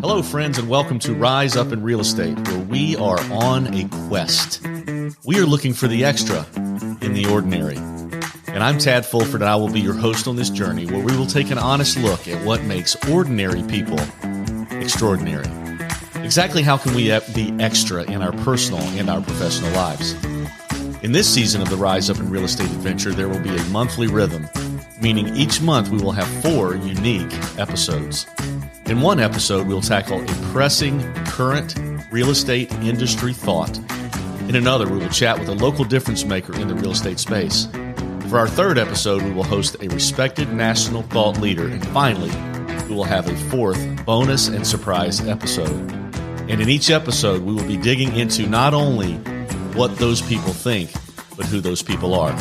Hello, friends, and welcome to Rise Up in Real Estate, where we are on a quest. We are looking for the extra in the ordinary. And I'm Tad Fulford, and I will be your host on this journey where we will take an honest look at what makes ordinary people extraordinary. Exactly how can we be extra in our personal and our professional lives? In this season of the Rise Up in Real Estate adventure, there will be a monthly rhythm, meaning each month we will have 4 unique episodes. In one episode, we'll tackle a pressing current real estate industry thought. In another, we will chat with a local difference maker in the real estate space. For our 3rd episode, we will host a respected national thought leader. And finally, we will have a 4th bonus and surprise episode. And in each episode, we will be digging into not only what those people think, but who those people are.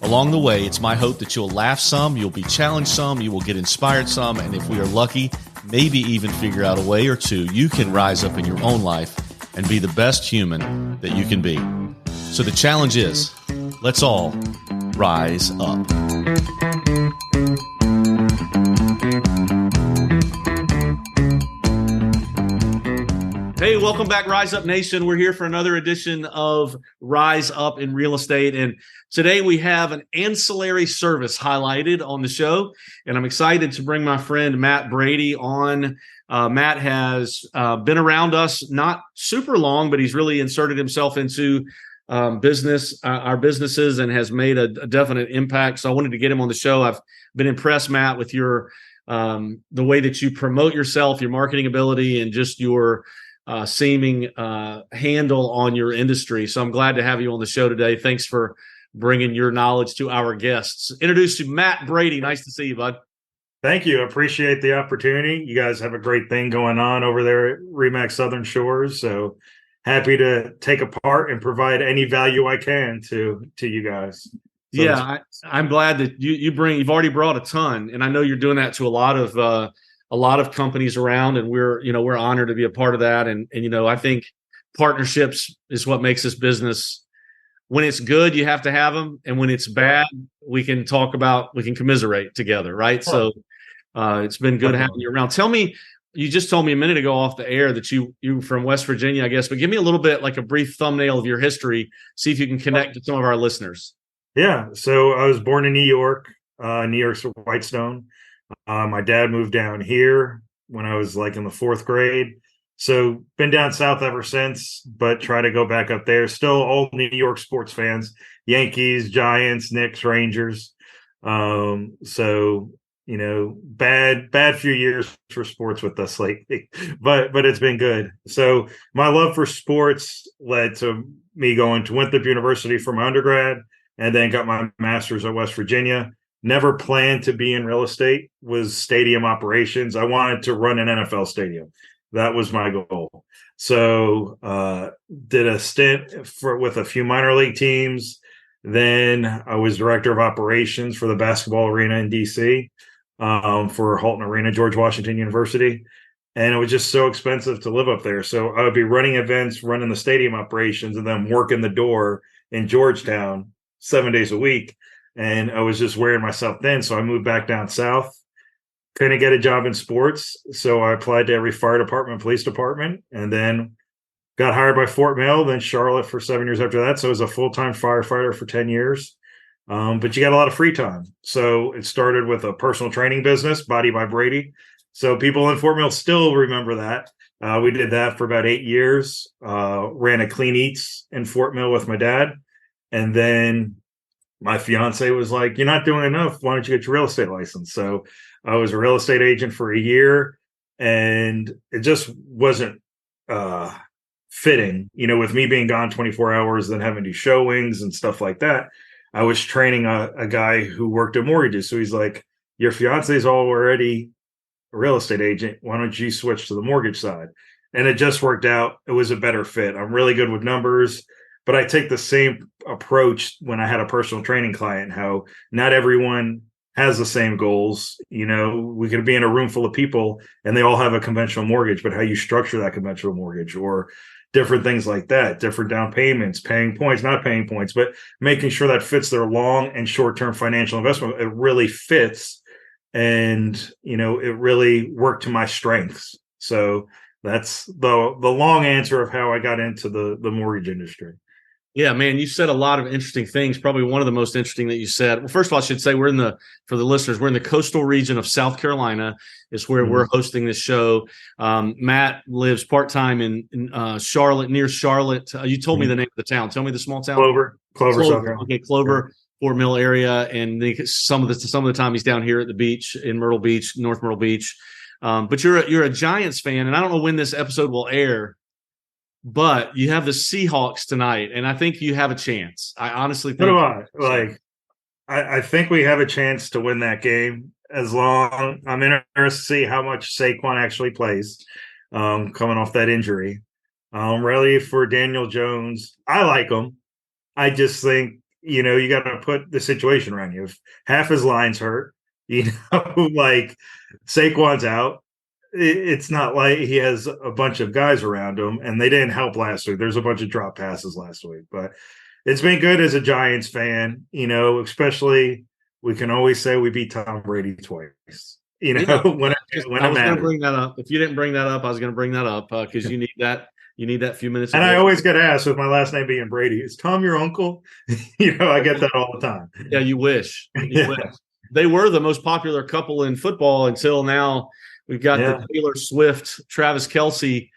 Along the way, it's my hope that you'll laugh some, you'll be challenged some, you will get inspired some, and if we are lucky, maybe even figure out a way or two you can rise up in your own life and be the best human that you can be. So the challenge is, let's all rise up. Hey, welcome back, Rise Up Nation. We're here for another edition of Rise Up in Real Estate. And today we have an ancillary service highlighted on the show. And I'm excited to bring my friend Matt Brady on. Matt has been around us not super long, but he's really inserted himself into our businesses, and has made a definite impact. So I wanted to get him on the show. I've been impressed, Matt, with your the way that you promote yourself, your marketing ability, and just your seeming handle on your industry. So I'm glad to have you on the show today. Thanks for bringing your knowledge to our guests. Introduce you, Matt Brady. Nice to see you, bud. Thank you. Appreciate the opportunity. You guys have a great thing going on over there at RE/MAX Southern Shores. So happy to take a part and provide any value I can to you guys. So yeah, I'm glad that you've already brought a ton, and I know you're doing that to a lot of companies around, and we're honored to be a part of that. And I think partnerships is what makes this business. When it's good, you have to have them, and when it's bad, we can commiserate together, right? So it's been good having you around. Tell me, you just told me a minute ago off the air that you from West Virginia, I guess, but give me a little bit, like a brief thumbnail of your history. See if you can connect to some of our listeners. Yeah. So I was born in New York's Whitestone. My dad moved down here when I was like in the 4th grade. So been down south ever since, but try to go back up there. Still all New York sports fans, Yankees, Giants, Knicks, Rangers. So, bad few years for sports with us lately, but it's been good. So my love for sports led to me going to Winthrop University for my undergrad, and then got my master's at West Virginia. Never planned to be in real estate, was stadium operations. I wanted to run an NFL stadium. That was my goal. So did a stint with a few minor league teams. Then I was director of operations for the basketball arena in D.C. For Halton Arena, George Washington University. And it was just so expensive to live up there. So I would be running events, running the stadium operations, and then working the door in Georgetown 7 days a week. And I was just wearing myself thin. So I moved back down south. Couldn't get a job in sports. So I applied to every fire department, police department, and then got hired by Fort Mill, then Charlotte for 7 years after that. So I was a full-time firefighter for 10 years. But you got a lot of free time. So it started with a personal training business, Body by Brady. So people in Fort Mill still remember that. We did that for about 8 years. Ran a Clean Eats in Fort Mill with my dad. And then my fiance was like, "You're not doing enough. Why don't you get your real estate license?" So I was a real estate agent for a year, and it just wasn't fitting, with me being gone 24 hours, then having to do showings and stuff like that. I was training a guy who worked at mortgages. So he's like, "Your fiance's already a real estate agent. Why don't you switch to the mortgage side?" And it just worked out. It was a better fit. I'm really good with numbers. But I take the same approach when I had a personal training client, how not everyone has the same goals. We could be in a room full of people and they all have a conventional mortgage, but how you structure that conventional mortgage or different things like that, different down payments, paying points, not paying points, but making sure that fits their long and short-term financial investment. It really fits. and it really worked to my strengths. So that's the long answer of how I got into the mortgage industry. Yeah, man, you said a lot of interesting things. Probably one of the most interesting that you said. Well, first of all, I should say for the listeners, we're in the coastal region of South Carolina. Is where we're hosting this show. Matt lives part-time in Charlotte, near Charlotte. You told me the name of the town. Tell me the small town. Clover, South Carolina. Okay, Clover, Fort Mill area, and some of the time he's down here at the beach in Myrtle Beach, North Myrtle Beach. But you're a Giants fan, and I don't know when this episode will air. But you have the Seahawks tonight, and I think you have a chance. I honestly think. So do I. I think we have a chance to win that game. As long I'm interested to see how much Saquon actually plays, coming off that injury. Really for Daniel Jones, I like him. I just think you got to put the situation around you. If half his line's hurt, like Saquon's out. It's not like he has a bunch of guys around him, and they didn't help last week. There's a bunch of drop passes last week, but it's been good as a Giants fan, especially we can always say we beat Tom Brady twice, when it I was going to bring that up. If you didn't bring that up, I was going to bring that up because you need that. You need that few minutes. And I always get asked with my last name being Brady, is Tom your uncle? I get that all the time. Yeah, you wish. Wish. They were the most popular couple in football until now. We've got the Taylor Swift, Travis Kelce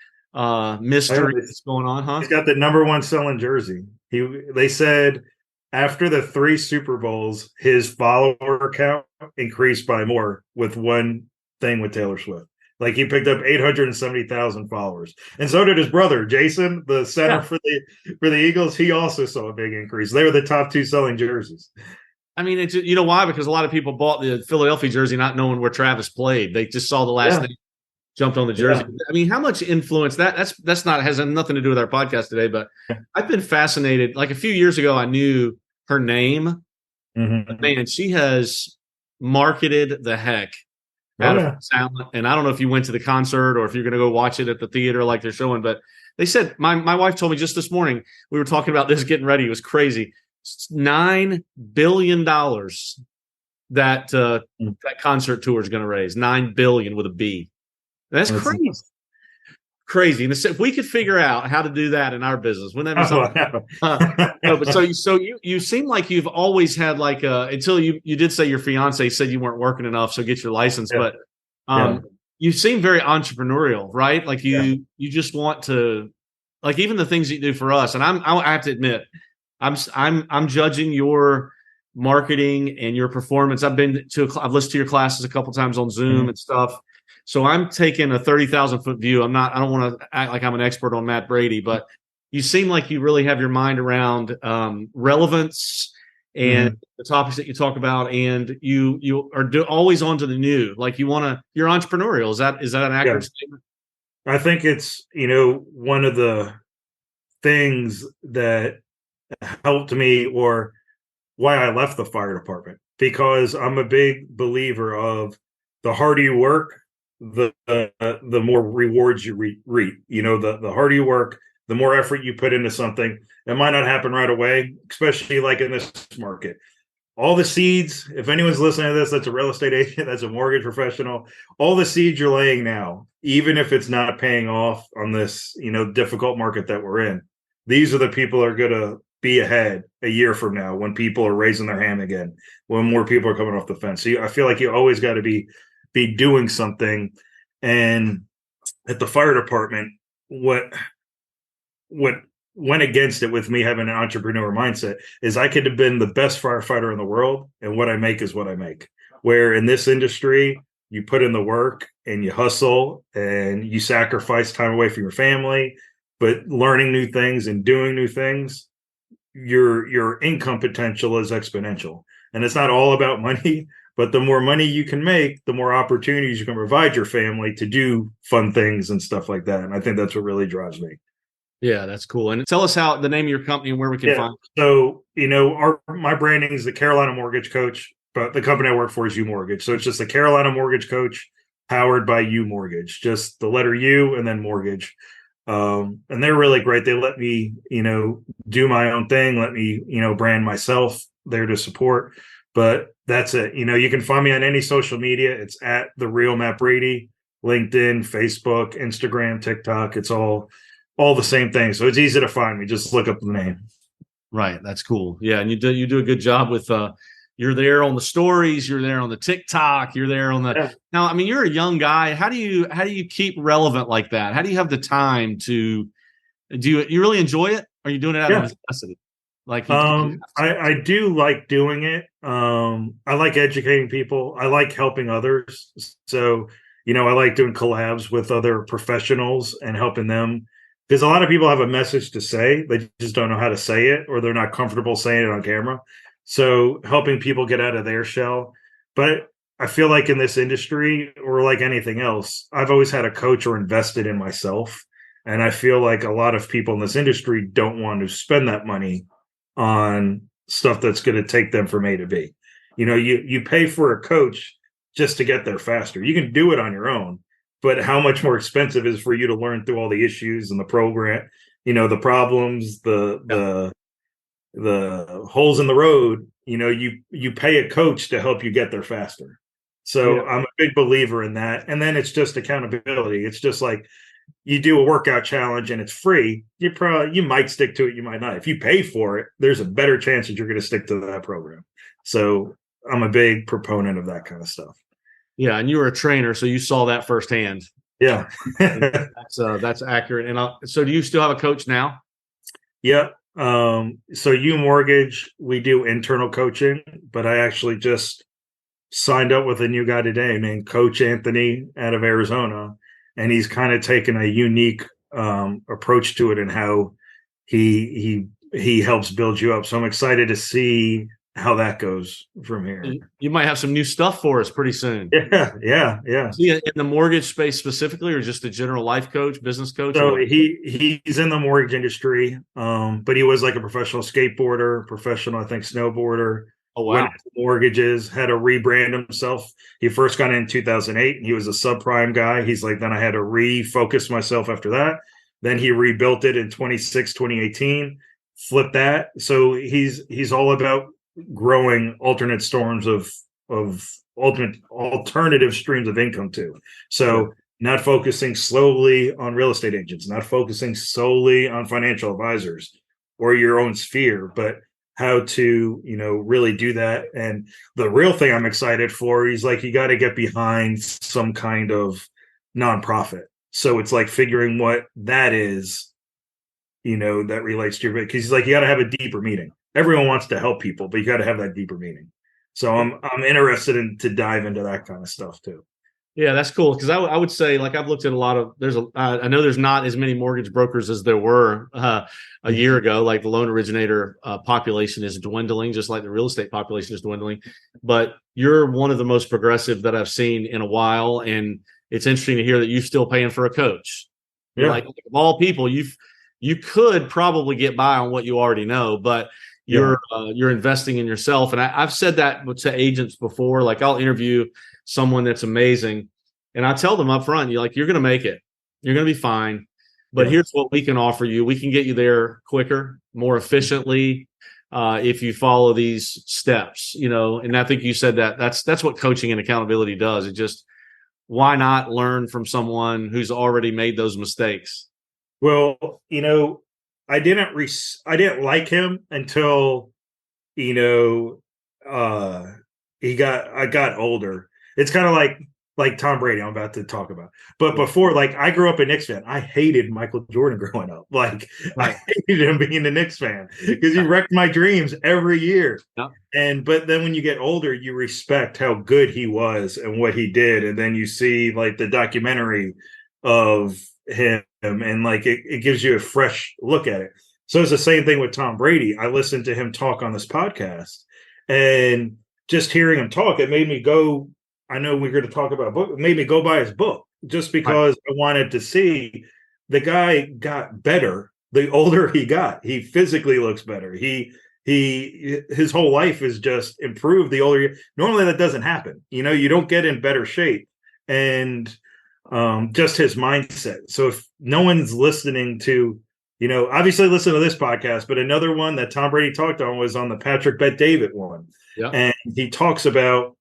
mystery that's going on, huh? He's got the number one selling jersey. They said after the 3 Super Bowls, his follower count increased by more with one thing with Taylor Swift. Like he picked up 870,000 followers, and so did his brother Jason, the center for the Eagles. He also saw a big increase. They were the top 2 selling jerseys. I mean, it's, you know why? Because a lot of people bought the Philadelphia jersey not knowing where Travis played. They just saw the last name, jumped on the jersey. Yeah. I mean, how much influence that's not has nothing to do with our podcast today. But I've been fascinated. Like a few years ago, I knew her name. But man, she has marketed the heck out of her talent. And I don't know if you went to the concert or if you're going to go watch it at the theater like they're showing. But they said my wife told me just this morning, we were talking about this getting ready. It was crazy. $9 billion that concert tour is going to raise. $9 billion with a B. That's crazy. Crazy. And if we could figure out how to do that in our business, wouldn't that be something? No, but so you seem like you've always had like until you did say your fiance said you weren't working enough, so get your license. Yeah. But you seem very entrepreneurial, right? Like you just want to, like even the things that you do for us. And I have to admit, I'm judging your marketing and your performance. I've listened to your classes a couple times on Zoom and stuff. So I'm taking a 30,000-foot view. I don't want to act like I'm an expert on Matt Brady, but you seem like you really have your mind around relevance and the topics that you talk about, and you are always on to the new. Like you're entrepreneurial. Is that an accurate statement? I think it's one of the things that helped me, or why I left the fire department, because I'm a big believer of the harder you work, the more rewards you reap. The harder you work, the more effort you put into something. It might not happen right away, especially like in this market. All the seeds, if anyone's listening to this, that's a real estate agent, that's a mortgage professional, all the seeds you're laying now, even if it's not paying off on this, difficult market that we're in, these are the people that are going to be ahead a year from now when people are raising their hand again, when more people are coming off the fence. So I feel like you always got to be doing something. And at the fire department, what went against it with me having an entrepreneur mindset is I could have been the best firefighter in the world, and what I make is what I make. Where in this industry, you put in the work and you hustle and you sacrifice time away from your family, but learning new things and doing new things, your income potential is exponential. And it's not all about money, but the more money you can make, the more opportunities you can provide your family to do fun things and stuff like that. And I think that's what really drives me. Yeah, that's cool. And tell us how the name of your company and where we can find it. So, my branding is the Carolina Mortgage Coach, but the company I work for is U Mortgage. So it's just the Carolina Mortgage Coach powered by U Mortgage, just the letter U and then mortgage. And they're really great. They let me, do my own thing, let me, brand myself, there to support. But that's it. You can find me on any social media. It's at the real Matt Brady, LinkedIn, Facebook, Instagram, TikTok. It's all the same thing. So it's easy to find me. Just look up the name. Right. That's cool. Yeah. And you do a good job with, you're there on the stories, you're there on the TikTok, you're there on the, Yeah. now, I mean, you're a young guy. How do you keep relevant like that? How do you have the time to, you really enjoy it? Or are you doing it out of Yeah. necessity? Like you I do like doing it. I like educating people. I like helping others. So, I like doing collabs with other professionals and helping them, because a lot of people have a message to say. They just don't know how to say it, or they're not comfortable saying it on camera. So helping people get out of their shell. But I feel like in this industry, or like anything else, I've always had a coach or invested in myself. And I feel like a lot of people in this industry don't want to spend that money on stuff that's going to take them from A to B. You pay for a coach just to get there faster. You can do it on your own, but how much more expensive is for you to learn through all the issues and the program, the problems, the holes in the road. You pay a coach to help you get there faster. So I'm a big believer in that. And then it's just accountability. It's just like, you do a workout challenge and it's free, you might stick to it, you might not. If you pay for it, there's a better chance that you're going to stick to that program. So I'm a big proponent of that kind of stuff. Yeah, and you were a trainer, so you saw that firsthand. Yeah. That's accurate. And so do you still have a coach now? Yeah. So U Mortgage, we do internal coaching, but I actually just signed up with a new guy today named Coach Anthony out of Arizona. And he's kind of taken a unique approach to it and how he helps build you up. So I'm excited to see how that goes from here. You might have some new stuff for us pretty soon. Yeah. Is he in the mortgage space specifically, or just a general life coach, business coach? So he's in the mortgage industry, but he was like a professional skateboarder, professional, I think, snowboarder. Oh, wow. Went into mortgages, had to rebrand himself. He first got in 2008, and he was a subprime guy. He's like, then I had to refocus myself after that. Then he rebuilt it in 2018, flipped that. So he's all about growing alternate storms of alternative streams of income too. So not focusing slowly on real estate agents, not focusing solely on financial advisors or your own sphere, but how to, really do that. And the real thing I'm excited for, he's like, you got to get behind some kind of nonprofit. So it's like figuring what that is, that relates to your, because he's like, you got to have a deeper meaning. Everyone wants to help people, but you got to have that deeper meaning. So I'm interested to dive into that kind of stuff too. Yeah, that's cool. Because I would say, like, I've looked at a lot of, I know there's not as many mortgage brokers as there were a year ago. Like the loan originator population is dwindling, just like the real estate population is dwindling. But you're one of the most progressive that I've seen in a while. And it's interesting to hear that you're still paying for a coach. Yeah. Like, of all people, you could probably get by on what you already know, but you're investing in yourself. And I've said that to agents before. Like, I'll interview someone that's amazing, and I tell them up front, you're going to make it. You're going to be fine. But here's what we can offer you. We can get you there quicker, more efficiently, if you follow these steps, and I think you said that's what coaching and accountability does. It just, why not learn from someone who's already made those mistakes? Well, I didn't like him until, I got older. It's kind of like Tom Brady, I'm about to talk about. But before, like, I grew up a Knicks fan. I hated Michael Jordan growing up. Like, I hated him being a Knicks fan because he wrecked my dreams every year. But then when you get older, you respect how good he was and what he did. And then you see like the documentary of him, and like it gives you a fresh look at it. So it's the same thing with Tom Brady. I listened to him talk on this podcast, and just hearing him talk, it made me go, I know we're going to talk about a book, it made me go buy his book just because I wanted to see the guy got better. The older he got, he physically looks better. His whole life is just improved. The older normally that doesn't happen. You don't get in better shape, and just his mindset. So if no one's listening to Obviously listen to this podcast, but another one that Tom Brady talked on was on the Patrick Bet-David one. Yeah. And he talks about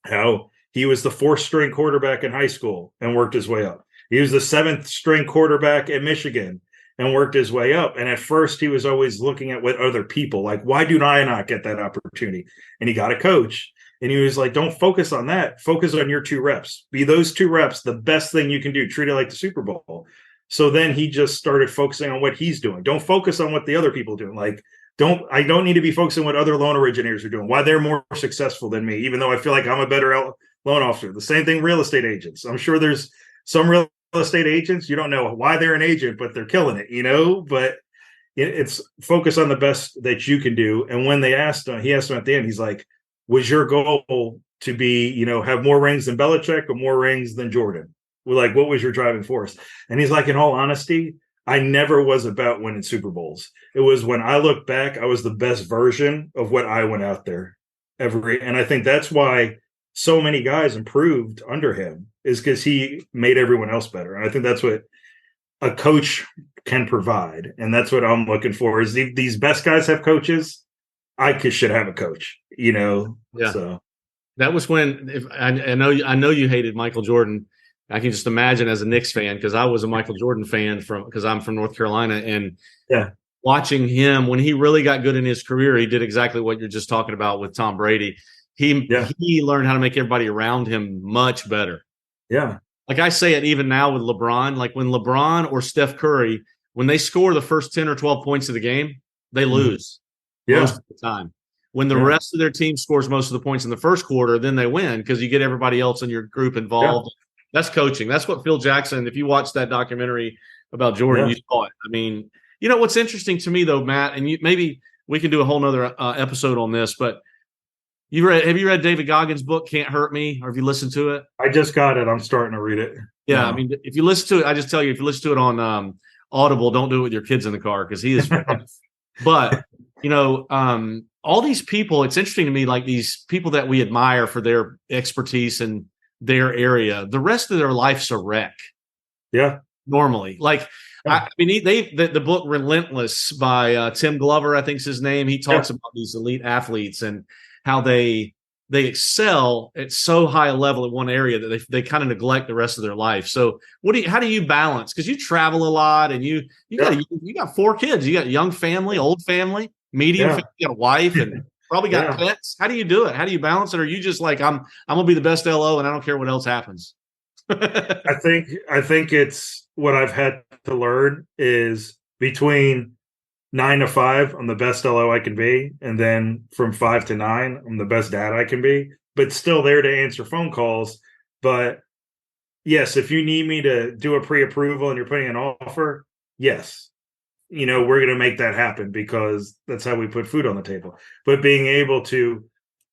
how he was the fourth string quarterback in high school and worked his way up. He was the seventh string quarterback at Michigan and worked his way up. And at first he was always looking at what other people, like, why do I not get that opportunity? And he got a coach. And he was like, don't focus on that. Focus on your 2 reps. Be those 2 reps the best thing you can do. Treat it like the Super Bowl. So then he just started focusing on what he's doing. Don't focus on what the other people are doing. Like, I don't need to be focusing on what other loan originators are doing, why they're more successful than me, even though I feel like I'm a better loan officer. The same thing, real estate agents. I'm sure there's some real estate agents, you don't know why they're an agent, but they're killing it, but it's focus on the best that you can do. And when he asked him at the end, he's like, was your goal to be, have more rings than Belichick or more rings than Jordan? We're like, what was your driving force? And he's like, in all honesty, I never was about winning Super Bowls. It was when I look back, I was the best version of what I went out there and I think that's why so many guys improved under him, is because he made everyone else better. And I think that's what a coach can provide. And that's what I'm looking for, is these best guys have coaches. Should have a coach, Yeah. So that was when, I know you hated Michael Jordan. I can just imagine as a Knicks fan, because I was a Michael Jordan fan because I'm from North Carolina, and watching him when he really got good in his career, he did exactly what you're just talking about with Tom Brady. He learned how to make everybody around him much better. Yeah. Like I say it even now with LeBron, like when LeBron or Steph Curry, when they score the first 10 or 12 points of the game, they lose most of the time. When the rest of their team scores most of the points in the first quarter, then they win because you get everybody else in your group involved. Yeah. That's coaching. That's what Phil Jackson, if you watch that documentary about Jordan, you saw it. I mean, what's interesting to me though, Matt, and maybe we can do a whole nother episode on this, but have you read David Goggins' book, Can't Hurt Me, or have you listened to it? I just got it. I'm starting to read it. Yeah. No. I mean, if you listen to it, I just tell you, if you listen to it on Audible, don't do it with your kids in the car, because he is but all these people, it's interesting to me, like these people that we admire for their expertise in their area, the rest of their life's a wreck. Yeah. Normally. Like, the book Relentless by Tim Glover, I think is his name. He talks about these elite athletes and how they excel at so high a level in one area that they kind of neglect the rest of their life. So how do you balance? Because you travel a lot, and you got 4 kids. You got a young family, old family, medium family, you got a wife, and probably got pets. How do you do it? How do you balance it? Or are you just like, I'm gonna be the best LO and I don't care what else happens? I think it's what I've had to learn is between 9 to 5, I'm the best LO I can be. And then from 5 to 9, I'm the best dad I can be, but still there to answer phone calls. But yes, if you need me to do a pre-approval and you're putting an offer, yes, we're going to make that happen, because that's how we put food on the table. But being able to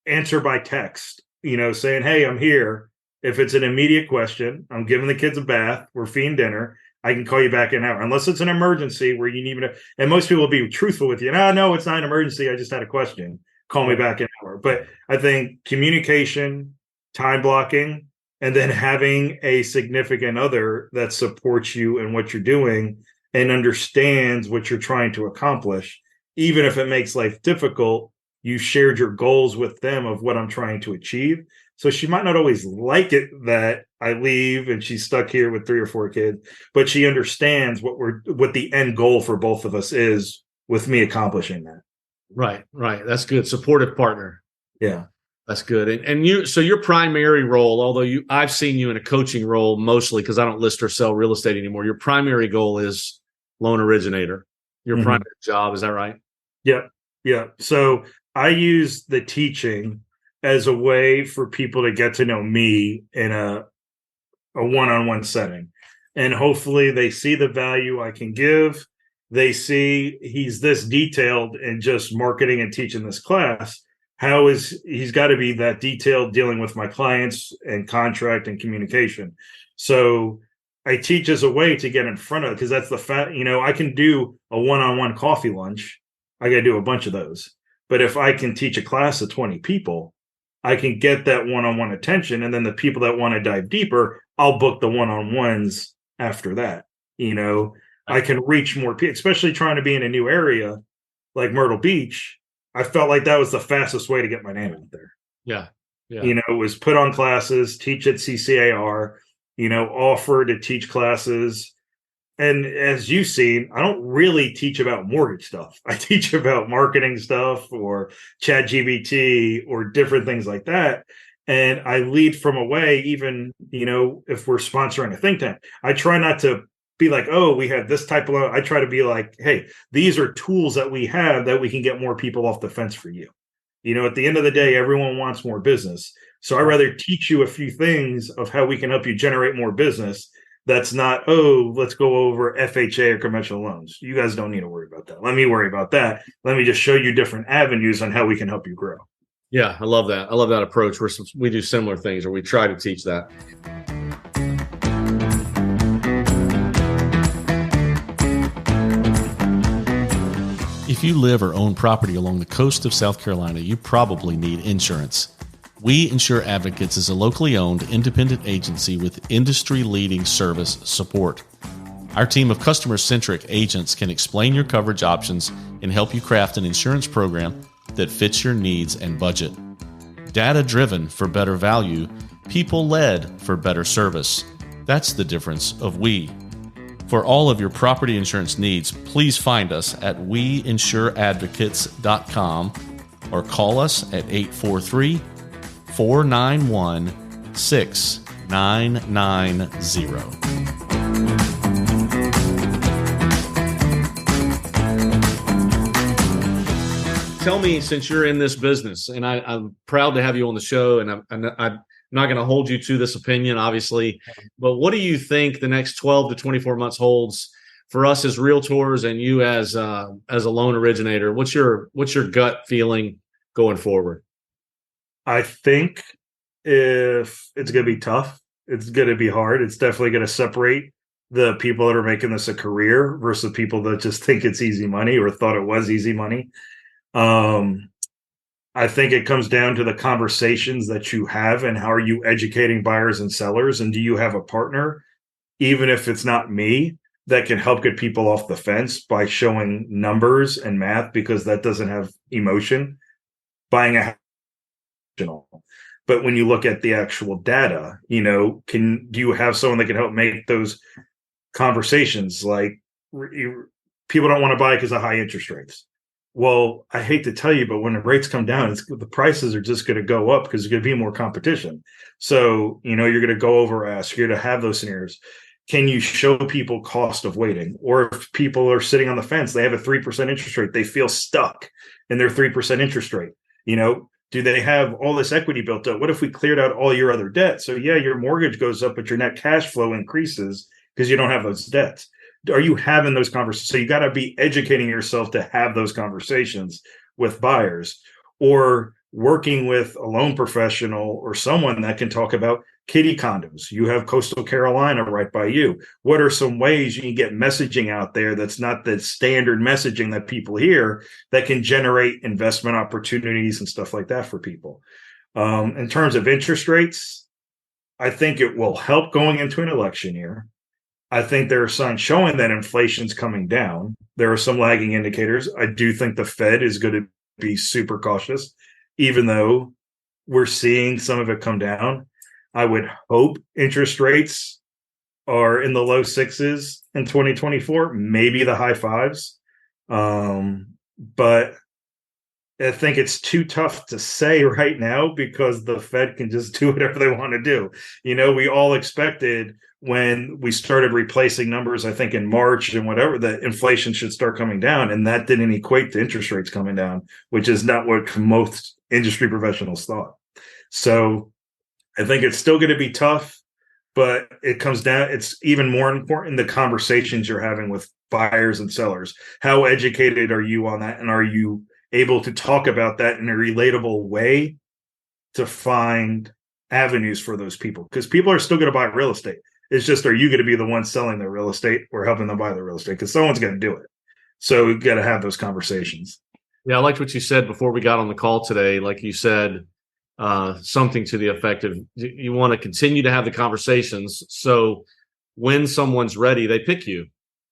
answer by text, saying, hey, I'm here. If it's an immediate question, I'm giving the kids a bath, we're feeding dinner, I can call you back in an hour, unless it's an emergency where you need me to. And most people will be truthful with you. No, it's not an emergency. I just had a question. Call me back in an hour. But I think communication, time blocking, and then having a significant other that supports you in what you're doing and understands what you're trying to accomplish, even if it makes life difficult, you shared your goals with them of what I'm trying to achieve. So she might not always like it that I leave and she's stuck here with 3 or 4 kids, but she understands what the end goal for both of us is with me accomplishing that. Right. That's good. Supportive partner. Yeah. That's good. And so your primary role, although I've seen you in a coaching role mostly because I don't list or sell real estate anymore, your primary goal is loan originator. Your primary job, is that right? Yeah. So I use the teaching as a way for people to get to know me in a one-on-one setting. And hopefully they see the value I can give. They see he's this detailed in just marketing and teaching this class. He's got to be that detailed dealing with my clients and contract and communication. So I teach as a way to get in front of it, because that's the fact, I can do a one-on-one coffee lunch. I got to do a bunch of those. But if I can teach a class of 20 people, I can get that one-on-one attention. And then the people that want to dive deeper, I'll book the one-on-ones after that. I can reach more people, especially trying to be in a new area like Myrtle Beach. I felt like that was the fastest way to get my name out there. Yeah. Yeah. Was put on classes, teach at CCAR, offer to teach classes. And as you've seen, I don't really teach about mortgage stuff. I teach about marketing stuff or chat GBT or different things like that. And I lead from a way, even, if we're sponsoring a think tank, I try not to be like, oh, we have this type of, I try to be like, hey, these are tools that we have that we can get more people off the fence for you. At the end of the day, everyone wants more business. So I'd rather teach you a few things of how we can help you generate more business. That's not, oh, let's go over FHA or conventional loans. You guys don't need to worry about that. Let me worry about that. Let me just show you different avenues on how we can help you grow. Yeah, I love that. I love that approach. We do similar things, or we try to teach that. If you live or own property along the coast of South Carolina, you probably need insurance. We Insure Advocates is a locally owned independent agency with industry-leading service support. Our team of customer-centric agents can explain your coverage options and help you craft an insurance program that fits your needs and budget. Data-driven for better value, people-led for better service. That's the difference of we. For all of your property insurance needs, please find us at weinsureadvocates.com or call us at 843-491-6990. Tell me, since you're in this business, and I'm proud to have you on the show, and I'm not going to hold you to this opinion, obviously, but what do you think the next 12 to 24 months holds for us as realtors and you as a loan originator? What's your gut feeling going forward? I think if it's going to be tough, it's going to be hard. It's definitely going to separate the people that are making this a career versus people that just think it's easy money or thought it was easy money. I think it comes down to the conversations that you have and how are you educating buyers and sellers, and do you have a partner, even if it's not me, that can help get people off the fence by showing numbers and math, because that doesn't have emotion. Buying a house, but when you look at the actual data, do you have someone that can help make those conversations? Like, people don't want to buy because of high interest rates. Well, I hate to tell you, but when the rates come down, the prices are just going to go up because there's going to be more competition. So, you're going to go over ask, you're going to have those scenarios. Can you show people cost of waiting? Or if people are sitting on the fence, they have a 3% interest rate, they feel stuck in their 3% interest rate. Do they have all this equity built up? What if we cleared out all your other debt? So yeah, your mortgage goes up, but your net cash flow increases because you don't have those debts. Are you having those conversations? So you got to be educating yourself to have those conversations with buyers, or working with a loan professional or someone that can talk about kitty condos. You have Coastal Carolina right by you. What are some ways you can get messaging out there that's not the standard messaging that people hear, that can generate investment opportunities and stuff like that for people? In terms of interest rates, I think it will help going into an election year. I think there are signs showing that inflation's coming down. There are some lagging indicators. I do think the Fed is going to be super cautious, even though we're seeing some of it come down. I would hope interest rates are in the low sixes in 2024, maybe the high fives. But I think it's too tough to say right now because the Fed can just do whatever they want to do. We all expected when we started replacing numbers, I think in March and whatever, that inflation should start coming down. And that didn't equate to interest rates coming down, which is not what most industry professionals thought. So I think it's still going to be tough, but it comes down, it's even more important the conversations you're having with buyers and sellers. How educated are you on that? And are you able to talk about that in a relatable way to find avenues for those people? Because people are still going to buy real estate. It's just, are you going to be the one selling their real estate or helping them buy the real estate? Because someone's going to do it. So we've got to have those conversations. Yeah, I liked what you said before we got on the call today. Like you said, something to the effect of you want to continue to have the conversations. So when someone's ready, they pick you.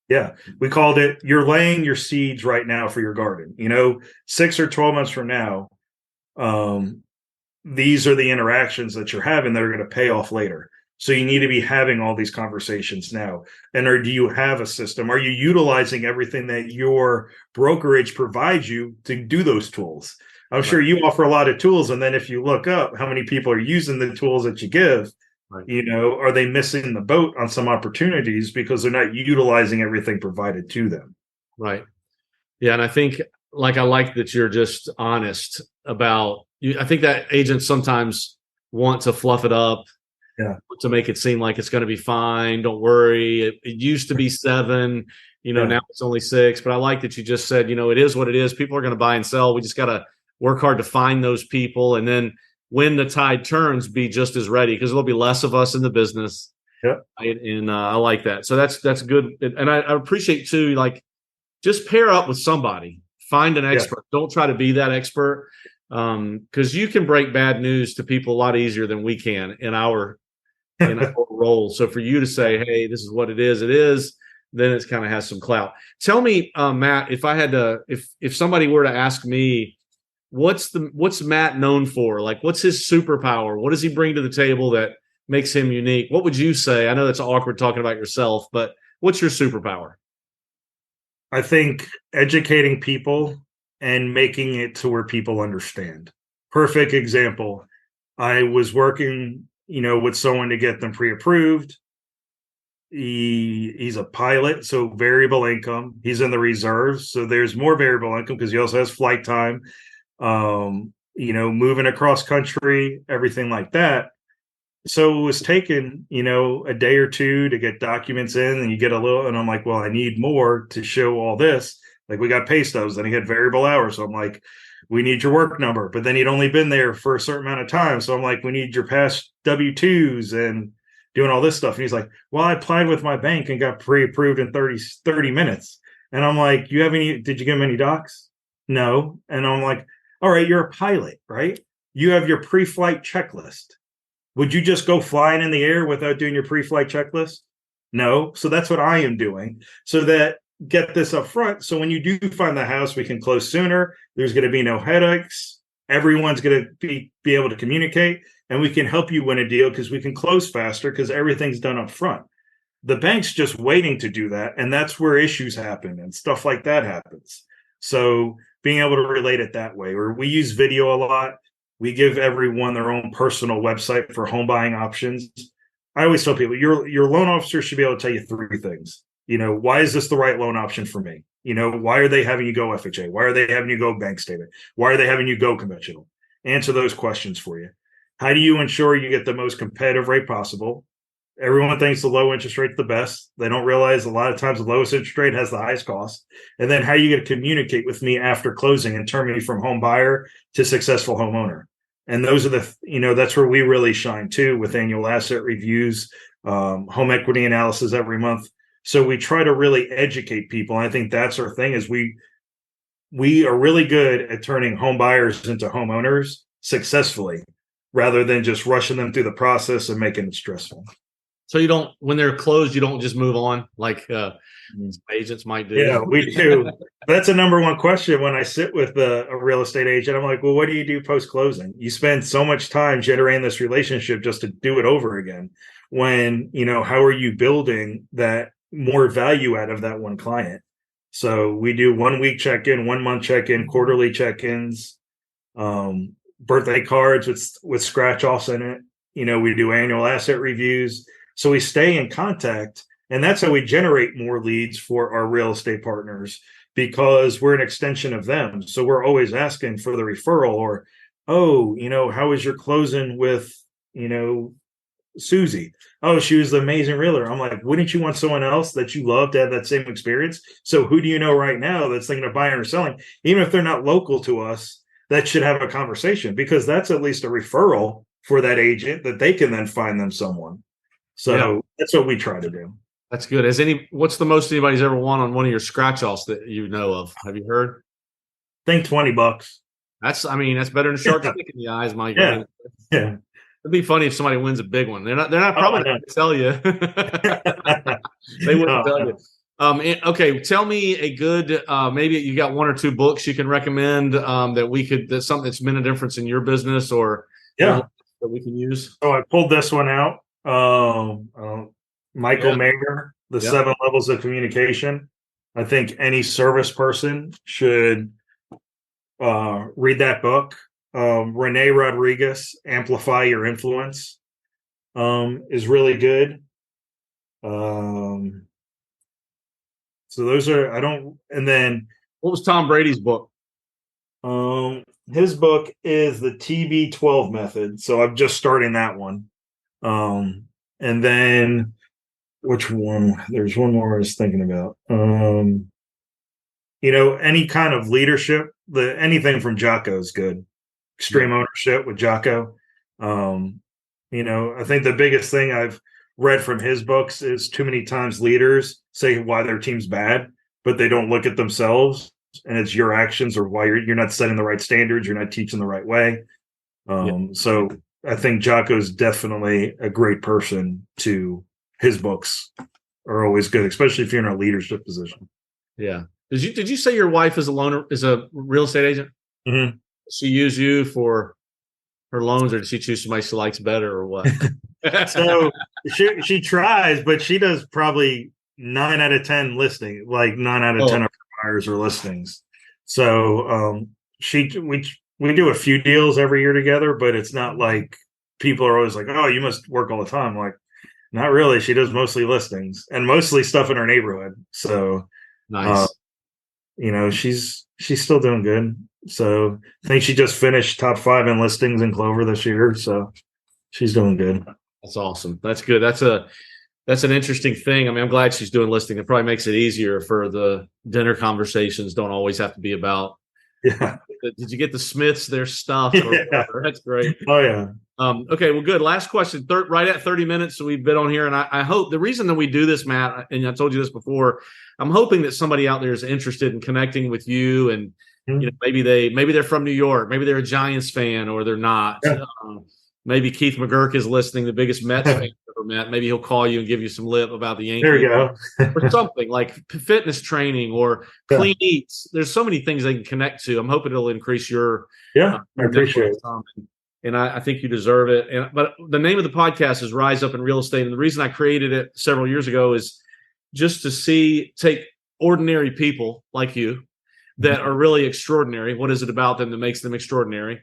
Yeah. We called it, you're laying your seeds right now for your garden. 6 or 12 months from now, um, these are the interactions that you're having that are going to pay off later. So you need to be having all these conversations now. And do you have a system? Are you utilizing everything that your brokerage provides you to do those tools? I'm sure you offer a lot of tools. And then if you look up how many people are using the tools that you give, Right. are they missing the boat on some opportunities because they're not utilizing everything provided to them? Right. Yeah. And I think I like that you're just honest about you. I think that agents sometimes want to fluff it up. Yeah. To make it seem like it's going to be fine. Don't worry. It used to be 7, now it's only 6, but I like that you just said, it is what it is. People are going to buy and sell. We just got to work hard to find those people. And then when the tide turns, be just as ready, because there'll be less of us in the business. Yeah. And I like that. So that's good. And I appreciate too, just pair up with somebody, find an expert. Don't try to be that expert. Because you can break bad news to people a lot easier than we can in our role. So for you to say, hey, this is what it is, then it's kind of has some clout. Tell me, Matt, if I had to, if somebody were to ask me, what's Matt known for? What's his superpower? What does he bring to the table that makes him unique? What would you say? I know that's awkward talking about yourself, but what's your superpower? I think educating people and making it to where people understand. Perfect example. I was working, with someone to get them pre-approved. He's a pilot, so variable income. He's in the reserves, so there's more variable income because he also has flight time. Moving across country, everything like that. So it was taking, a day or two to get documents in, and you get a little, and I'm like, well, I need more to show all this. Like, we got pay stubs, and he had variable hours. So I'm like, we need your work number. But then he'd only been there for a certain amount of time. So I'm like, we need your past W-2s and doing all this stuff. And he's like, well, I applied with my bank and got pre-approved in 30 minutes. And I'm like, did you give him any docs? No. And I'm like, all right, you're a pilot, right? You have your pre-flight checklist. Would you just go flying in the air without doing your pre-flight checklist? No. So that's what I am doing. So that get this up front. So when you do find the house, we can close sooner. There's going to be no headaches. Everyone's going to be able to communicate, and we can help you win a deal because we can close faster because everything's done up front. The bank's just waiting to do that, and that's where issues happen and stuff like that happens. So being able to relate it that way, or we use video a lot. We give everyone their own personal website for home buying options. I always tell people, your loan officer should be able to tell you 3 things. Why is this the right loan option for me? Why are they having you go FHA? Why are they having you go bank statement? Why are they having you go conventional? Answer those questions for you. How do you ensure you get the most competitive rate possible? Everyone thinks the low interest rate's the best. They don't realize a lot of times the lowest interest rate has the highest cost. And then how are you going to communicate with me after closing and turn me from home buyer to successful homeowner? And those are that's where we really shine too, with annual asset reviews, home equity analysis every month. So we try to really educate people. And I think that's our thing, is we are really good at turning home buyers into homeowners successfully, rather than just rushing them through the process and making it stressful. So you don't, when they're closed, you don't just move on like agents might do. Yeah, we do. That's a number one question when I sit with a real estate agent. I'm like, well, what do you do post closing? You spend so much time generating this relationship just to do it over again. When, how are you building that more value out of that one client? So we do 1 week check-in, 1 month check-in, quarterly check-ins, birthday cards with scratch offs in it. We do annual asset reviews. So we stay in contact, and that's how we generate more leads for our real estate partners, because we're an extension of them. So we're always asking for the referral, or, oh, how is your closing with, Susie? Oh, she was the amazing realtor. I'm like, wouldn't you want someone else that you love to have that same experience? So who do you know right now that's thinking of buying or selling, even if they're not local to us, that should have a conversation, because that's at least a referral for that agent that they can then find them someone. So that's what we try to do. That's good. What's the most anybody's ever won on one of your scratch offs that you know of? Have you heard? I think $20. That's better than a shark stick in the eyes, Mike. Yeah. It'd be funny if somebody wins a big one. They're not probably not going to tell you. They wouldn't tell you. Okay, tell me a good, maybe you got one or two books you can recommend that's something that's been a difference in your business or your Yeah. life that we can use. So I pulled this one out. Michael Yeah. Mayer, The Yep. 7 Levels of Communication. I think any service person should read that book. Renee Rodriguez, Amplify Your Influence, is really good. So those are, I don't, and then What was Tom Brady's book? his book is the TB12 method. So I'm just starting that one. And then which one? There's one more I was thinking about. Any kind of leadership, anything from Jocko is good. Extreme Ownership with Jocko. I think the biggest thing I've read from his books is too many times leaders say why their team's bad, but they don't look at themselves, and it's your actions or why you're not setting the right standards, you're not teaching the right way. So I think Jocko's definitely a great person to his books are always good, especially if you're in a leadership position. Yeah. Did you say your wife is a real estate agent? Mm-hmm. She use you for her loans, or did she choose somebody she likes better, or what? So she tries, but she does probably 9 out of 10 listing, like 9 out of 10 of her buyers are listings. So we do a few deals every year together, but it's not like people are always like, oh, you must work all the time. Like, not really. She does mostly listings and mostly stuff in her neighborhood. So nice. She's still doing good. So I think she just finished top 5 in listings in Clover this year. So she's doing good. That's awesome. That's good. That's an interesting thing. I mean, I'm glad she's doing listing. It probably makes it easier for the dinner conversations. Don't always have to be about, yeah. Did you get the Smiths their stuff? Yeah. That's great. Oh yeah. Okay, well, good. Last question. Right at 30 minutes, so we've been on here, and I hope the reason that we do this, Matt, and I told you this before, I'm hoping that somebody out there is interested in connecting with you, and maybe they're from New York, maybe they're a Giants fan, or they're not. Yeah. Maybe Keith McGurk is listening, the biggest Mets fan I've ever met. Maybe he'll call you and give you some lip about the Yankees. There you go. Or something like fitness training or clean eats. There's so many things they can connect to. I'm hoping it'll increase your I appreciate it. And I think you deserve it. But the name of the podcast is Rise Up in Real Estate. And the reason I created it several years ago is just to take ordinary people like you that are really extraordinary. What is it about them that makes them extraordinary?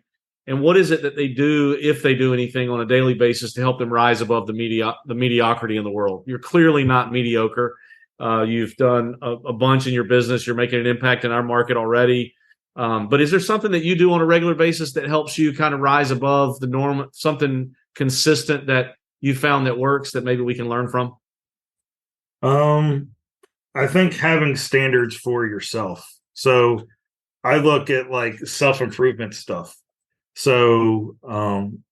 And what is it that they do, if they do anything on a daily basis, to help them rise above the mediocrity in the world? You're clearly not mediocre. You've done a bunch in your business. You're making an impact in our market already. But is there something that you do on a regular basis that helps you kind of rise above the norm, something consistent that you found that works that maybe we can learn from? I think having standards for yourself. So I look at like self-improvement stuff. So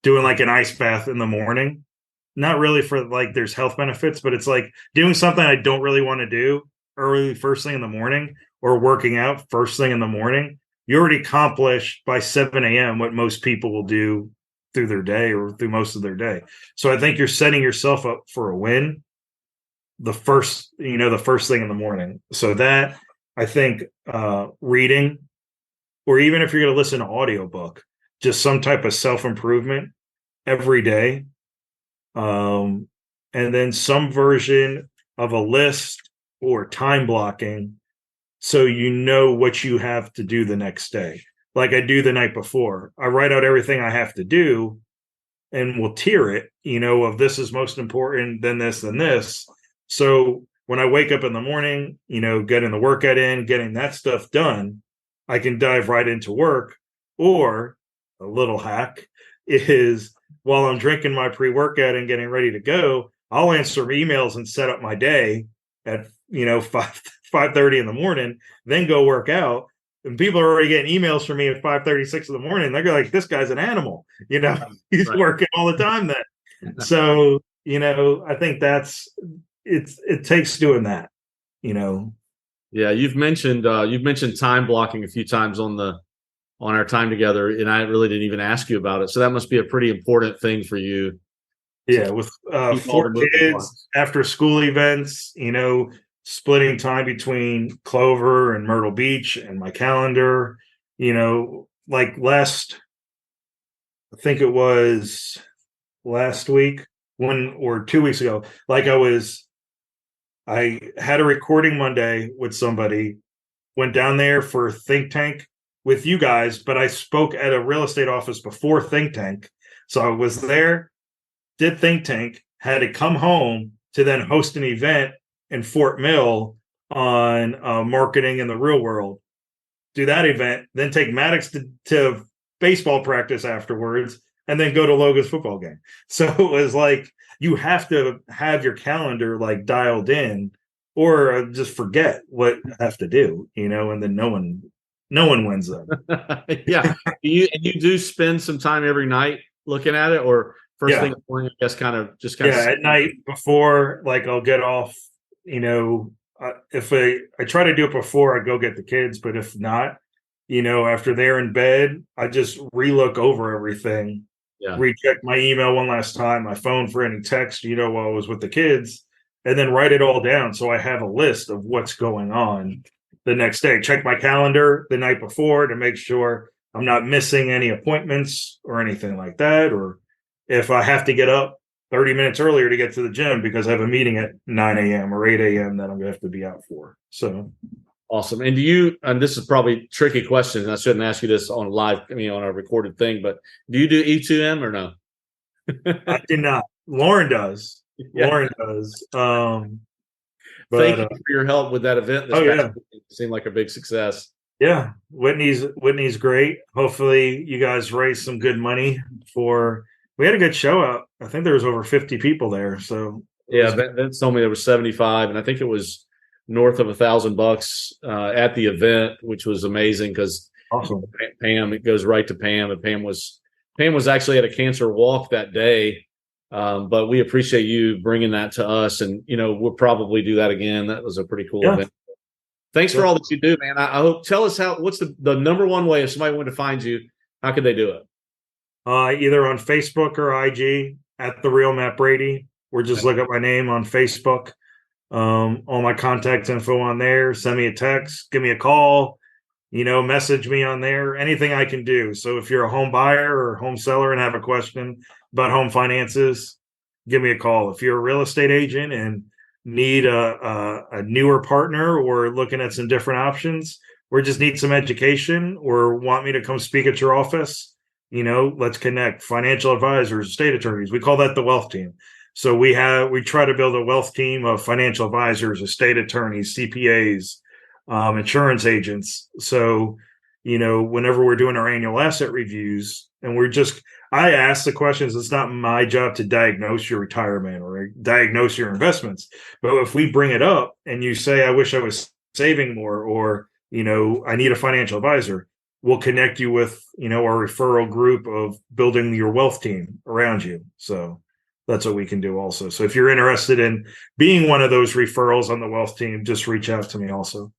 doing like an ice bath in the morning, not really for like there's health benefits, but it's like doing something I don't really want to do early first thing in the morning, or working out first thing in the morning. You already accomplished by 7 a.m. what most people will do through their day or through most of their day. So I think you're setting yourself up for a win the first thing in the morning. So that, I think, reading, or even if you're going to listen to audiobook, just some type of self-improvement every day. And then some version of a list or time blocking, so you know what you have to do the next day. Like I do the night before. I write out everything I have to do and we'll tier it, of this is most important, then this, then this. So when I wake up in the morning, getting the workout in, getting that stuff done, I can dive right into work. Or a little hack is while I'm drinking my pre-workout and getting ready to go, I'll answer emails and set up my day at 5:30 in the morning, then go work out. And people are already getting emails from me at 5:36 in the morning. They're like, this guy's an animal, he's working all the time then. So, I think it takes doing that, Yeah. You've mentioned time blocking a few times on our time together, and I really didn't even ask you about it. So that must be a pretty important thing for you. Yeah, with 4 kids, after school events, splitting time between Clover and Myrtle Beach and my calendar, like I think it was last week or 2 weeks ago, like I had a recording Monday with somebody, went down there for Think Tank with you guys, but I spoke at a real estate office before Think Tank. So I was there, did Think Tank, had to come home to then host an event in Fort Mill on marketing in the real world. Do that event, then take Maddox to baseball practice afterwards, and then go to Logan's football game. So it was like, you have to have your calendar like dialed in, or just forget what you have to do, and then no one wins them. Yeah. You do spend some time every night looking at it, or first thing in the morning, I guess, kind of at night before, like, I'll get off, if I try to do it before I go get the kids, but if not, after they're in bed, I just relook over everything, recheck my email one last time, my phone for any text, while I was with the kids, and then write it all down so I have a list of what's going on the next day. Check my calendar the night before to make sure I'm not missing any appointments or anything like that, or if I have to get up 30 minutes earlier to get to the gym because I have a meeting at 9 a.m. or 8 a.m. that I'm going to have to be out for. So awesome. And and this is probably a tricky question, and I shouldn't ask you this on on a recorded thing, but do you do E2M or no? I did not. Lauren does. Yeah. Lauren does. Thank you for your help with that event. It seemed like a big success. Yeah. Whitney's great. Hopefully you guys raised some good money we had a good show out. I think there was over 50 people there. So Vince told me there was 75, and I think it was north of $1,000 at the event, which was amazing because awesome. Pam, it goes right to Pam, and Pam was actually at a cancer walk that day. But we appreciate you bringing that to us, and we'll probably do that again. That was a pretty cool event. Thanks for all that you do, man. I hope. Tell us what's the number one way if somebody wanted to find you, how could they do it? Either on Facebook or IG at The Real Matt Brady, or just look up my name on Facebook. All my contact info on there. Send me a text, give me a call, message me on there, anything I can do. So if you're a home buyer or home seller and have a question about home finances, give me a call. If you're a real estate agent and need a newer partner, or looking at some different options, or just need some education, or want me to come speak at your office, let's connect. Financial advisors, estate attorneys, we call that the wealth team. So we try to build a wealth team of financial advisors, estate attorneys, CPAs, insurance agents. So, whenever we're doing our annual asset reviews, and I ask the questions, it's not my job to diagnose your retirement or diagnose your investments. But if we bring it up and you say, I wish I was saving more, or, I need a financial advisor, we'll connect you with, our referral group of building your wealth team around you. So that's what we can do also. So if you're interested in being one of those referrals on the wealth team, just reach out to me also.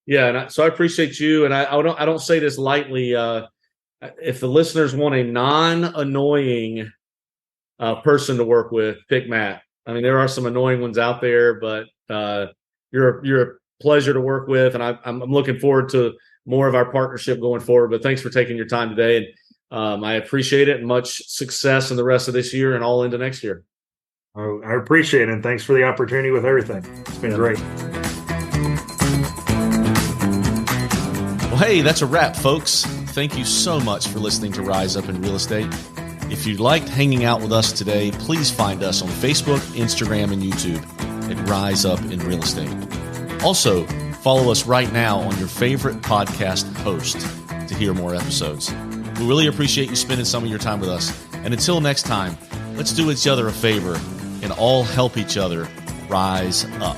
Yeah. And so I appreciate you. And I don't say this lightly. If the listeners want a non-annoying person to work with, pick Matt. I mean, there are some annoying ones out there, but you're a pleasure to work with. And I'm looking forward to more of our partnership going forward. But thanks for taking your time today. And I appreciate it, and much success in the rest of this year and all into next year. Oh, I appreciate it. And thanks for the opportunity with everything. It's been great. Well, hey, that's a wrap, folks. Thank you so much for listening to Rise Up in Real Estate. If you liked hanging out with us today, please find us on Facebook, Instagram, and YouTube at Rise Up in Real Estate. Also, follow us right now on your favorite podcast host to hear more episodes. We really appreciate you spending some of your time with us. And until next time, let's do each other a favor and all help each other rise up.